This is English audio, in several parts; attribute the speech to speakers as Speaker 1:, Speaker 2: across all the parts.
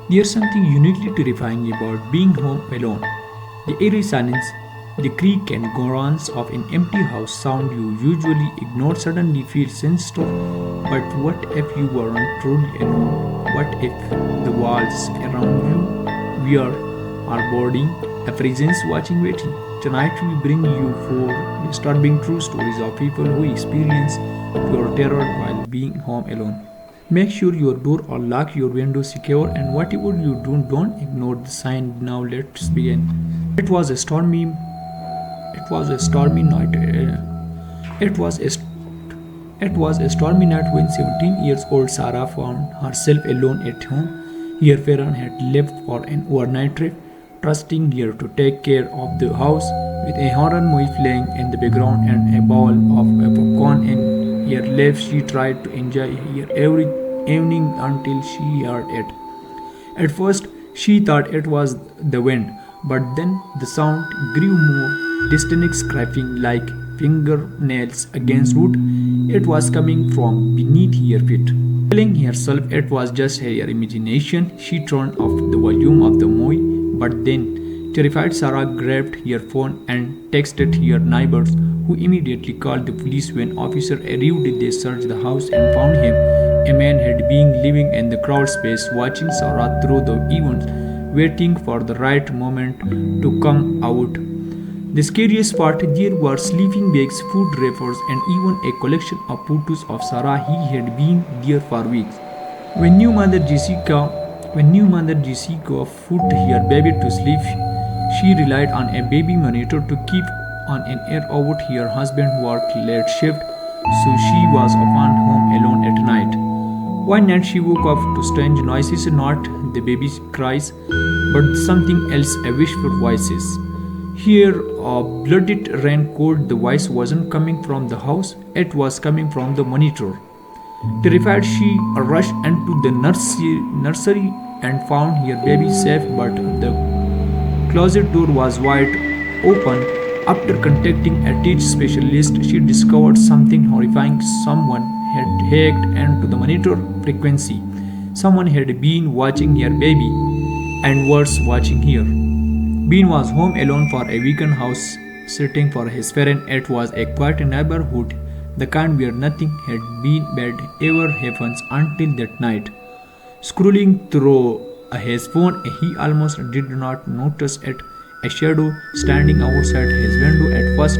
Speaker 1: There's something uniquely terrifying about being home alone. The eerie silence, the creak and groans of an empty house sound you usually ignore suddenly feels sinister. But what if you weren't truly alone? What if the walls around you are boarding, a presence watching, waiting? Tonight we bring you four disturbing true stories of people who experience pure terror while being home alone. Make sure your door or lock your window secure, and whatever you do, don't ignore the sign. Now let's begin. It was a stormy. It was a stormy night. It was a it was a stormy night when 17 years old Sarah found herself alone at home. Her parents had left for an overnight trip, trusting her to take care of the house with a horror movie playing in the background and a bowl of popcorn in her lap. She tried to enjoy her every evening until she heard it. At first, she thought it was the wind, but then the sound grew more distant, scraping like fingernails against wood. It was coming from beneath her feet. Telling herself it was just her imagination, she turned off the volume of the movie, but then, terrified, Sarah grabbed her phone and texted her neighbors, who immediately called the police. When officers arrived, they searched the house and found him. A man had been living in the crawl space, watching Sarah through the events, waiting for the right moment to come out. The scariest part, there were sleeping bags, food wrappers, and even a collection of photos of Sarah. He had been there for weeks. When new mother Jessica put her baby to sleep, she relied on a baby monitor to keep on an air out. Her husband worked late shift, so she was often home alone at night. One night she woke up to strange noises, not the baby's cries, but something else, a whispered voices. Here, a blooded rain called. The voice wasn't coming from the house, it was coming from the monitor. Terrified, she rushed into the nursery and found her baby safe, but the closet door was wide open. After contacting a teach specialist, she discovered something horrifying. Someone had hacked into the monitor frequency. Someone had been watching her baby, and worse, watching her. Bean was home alone for a weekend, house sitting for his parents. It was a quiet neighborhood, the kind where nothing had been bad ever happens until that night. Scrolling through his phone, he almost did not notice it. A shadow standing outside his window at first,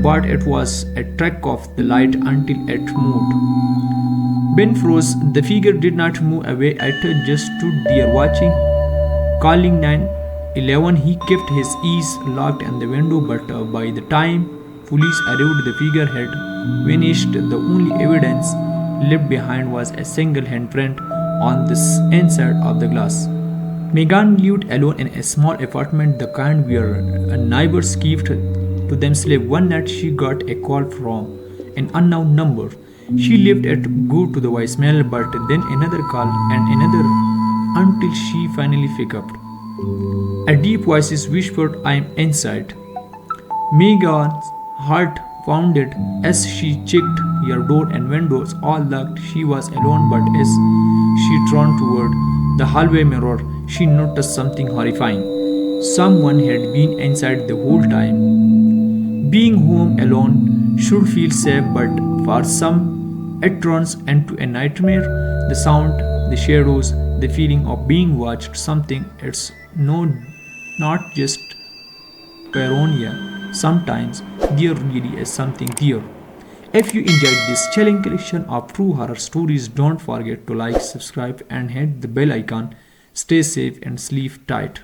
Speaker 1: but it was a trick of the light until it moved. Ben froze. The figure did not move away. It just stood there watching. Calling 911, he kept his ears locked in the window, but by the time police arrived, the figure had vanished. The only evidence left behind was a single handprint on the inside of the glass. Megan lived alone in a small apartment, the kind where neighbors kept to themselves. One night she got a call from an unknown number. She left it go to the voicemail, but then another call and another until she finally picked up. A deep voice whispered, "I am inside." Megan's heart pounded as she checked her door and windows all locked. She was alone, but as she turned toward the hallway mirror, she noticed something horrifying. Someone had been inside the whole time. Being home alone should feel safe, but for some, it turns into a nightmare. The sound, the shadows, the feeling of being watched. Something it's not just paranoia. Sometimes there really is something there. If you enjoyed this chilling collection of true horror stories, don't forget to like, subscribe, and hit the bell icon. Stay safe and sleep tight.